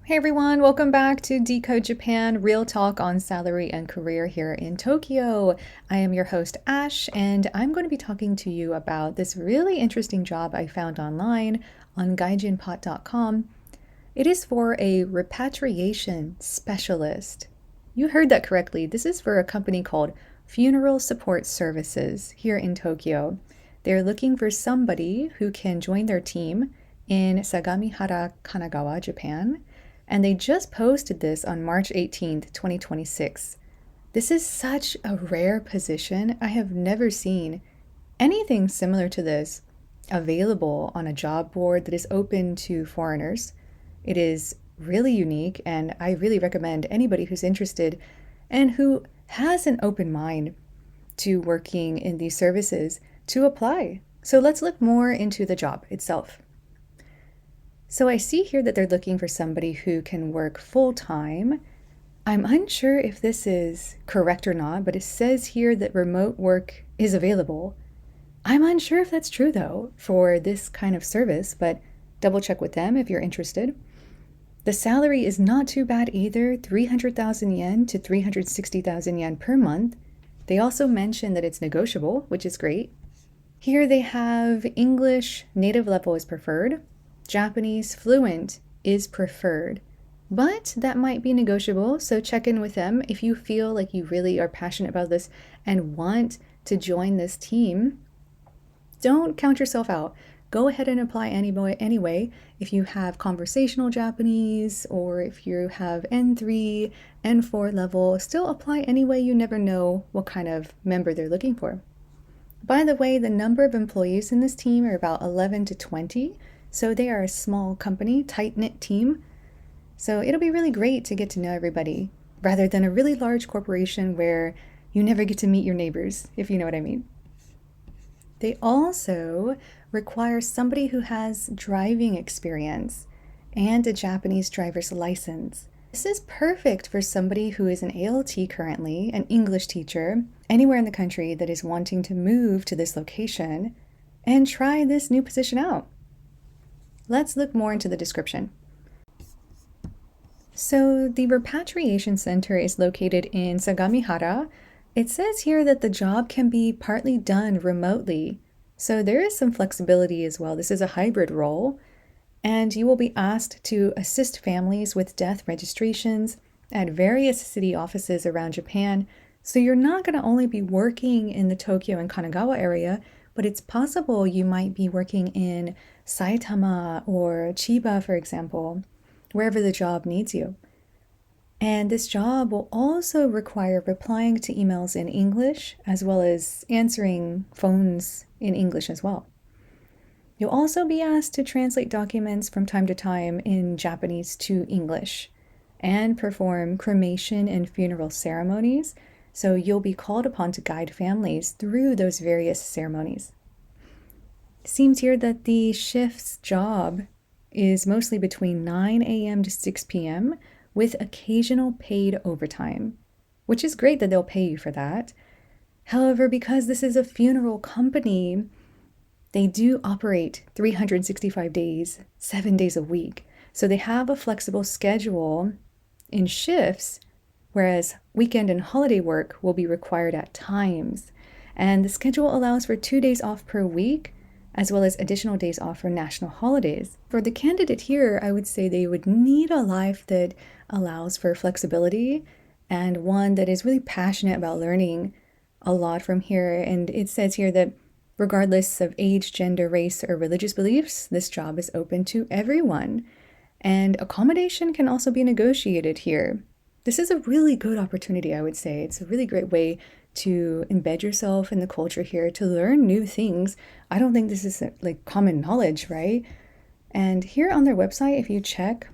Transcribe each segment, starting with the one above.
Hey everyone, welcome back to Decode Japan, real talk on salary and career here in Tokyo. I am your host, Ash, and I'm going to be talking to you about this really interesting job I found online on gaijinpot.com. It is for a repatriation specialist. You heard that correctly. This is for a company called Funeral Support Services here in Tokyo. They're looking for somebody who can join their team in Sagamihara, Kanagawa, Japan. And they just posted this on March 18th, 2026. This is such a rare position. I have never seen anything similar to this available on a job board that is open to foreigners. It is really unique, and I really recommend anybody who's interested and who has an open mind to working in these services to apply. So let's look more into the job itself. So I see here that they're looking for somebody who can work full-time. I'm unsure if this is correct or not, but it says here that remote work is available. I'm unsure if that's true though for this kind of service, but double check with them if you're interested. The salary is not too bad either, 300,000 yen to 360,000 yen per month. They also mention that it's negotiable, which is great. Here they have English native level is preferred. Japanese fluent is preferred, but that might be negotiable, so check in with them if you feel like you really are passionate about this and want to join this team. Don't count yourself out. Go ahead and apply anyway. If you have conversational Japanese or if you have N3, N4 level, still apply anyway. You never know what kind of member they're looking for. By the way, the number of employees in this team are about 11 to 20. So they are a small company, tight-knit team. So it'll be really great to get to know everybody rather than a really large corporation where you never get to meet your neighbors, if you know what I mean. They also require somebody who has driving experience and a Japanese driver's license. This is perfect for somebody who is an ALT currently, an English teacher, anywhere in the country that is wanting to move to this location and try this new position out. Let's look more into the description. So the Repatriation Center is located in Sagamihara. It says here that the job can be partly done remotely. So there is some flexibility as well. This is a hybrid role, and you will be asked to assist families with death registrations at various city offices around Japan. So you're not going to only be working in the Tokyo and Kanagawa area, but it's possible you might be working in Saitama or Chiba, for example, wherever the job needs you. And this job will also require replying to emails in English, as well as answering phones in English as well. You'll also be asked to translate documents from time to time in Japanese to English and perform cremation and funeral ceremonies. So you'll be called upon to guide families through those various ceremonies. It seems here that the shift's job is mostly between 9 a.m. to 6 p.m. with occasional paid overtime, which is great that they'll pay you for that. However, because this is a funeral company, they do operate 365 days, 7 days a week. So they have a flexible schedule in shifts, whereas weekend and holiday work will be required at times. And the schedule allows for 2 days off per week, as well as additional days off for national holidays. For the candidate here, I would say they would need a life that allows for flexibility and one that is really passionate about learning a lot from here. And it says here that regardless of age, gender, race, or religious beliefs, this job is open to everyone. And accommodation can also be negotiated here. This is a really good opportunity, I would say. It's a really great way to embed yourself in the culture here, to learn new things. I don't think this is like common knowledge, right? And here on their website, if you check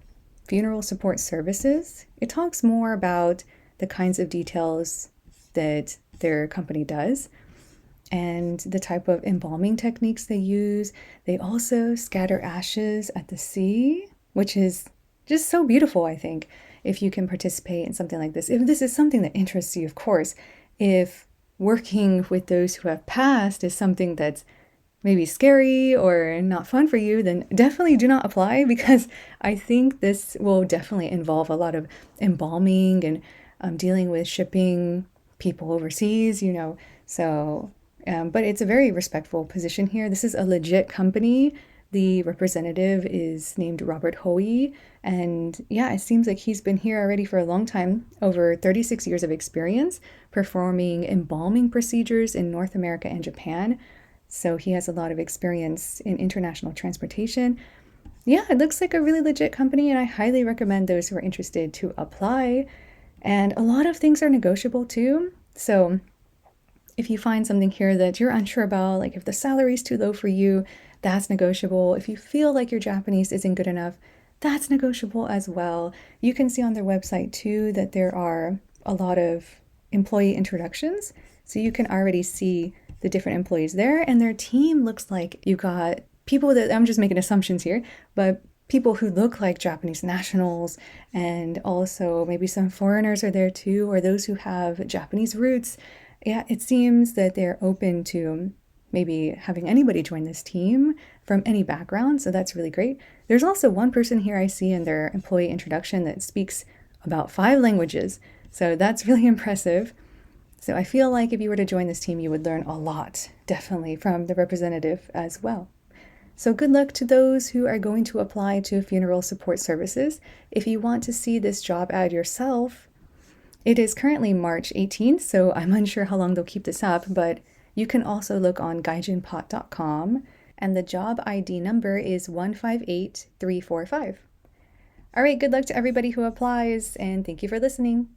funeral support services, it talks more about the kinds of details that their company does and the type of embalming techniques they use. They also scatter ashes at the sea, which is just so beautiful, I think, if you can participate in something like this. If this is something that interests you, of course. If working with those who have passed is something that's maybe scary or not fun for you, then definitely do not apply because I think this will definitely involve a lot of embalming and dealing with shipping people overseas, you know. So, but it's a very respectful position here. This is a legit company. The representative is named Robert Hoey. And yeah, it seems like he's been here already for a long time, over 36 years of experience performing embalming procedures in North America and Japan. So he has a lot of experience in international transportation. Yeah, it looks like a really legit company, and I highly recommend those who are interested to apply. And a lot of things are negotiable too. So if you find something here that you're unsure about, like if the salary is too low for you, that's negotiable. If you feel like your Japanese isn't good enough, that's negotiable as well. You can see on their website too that there are a lot of employee introductions. So you can already see the different employees there, and their team looks like you got people that, I'm just making assumptions here, but people who look like Japanese nationals, and also maybe some foreigners are there too, or those who have Japanese roots. Yeah, it seems that they're open to maybe having anybody join this team from any background, so that's really great. There's also one person here I see in their employee introduction that speaks about 5 languages, so that's really impressive. So I feel like if you were to join this team, you would learn a lot, definitely, from the representative as well. So good luck to those who are going to apply to funeral support services. If you want to see this job ad yourself, it is currently March 18th, so I'm unsure how long they'll keep this up, but you can also look on gaijinpot.com, and the job ID number is 158345. All right, good luck to everybody who applies, and thank you for listening.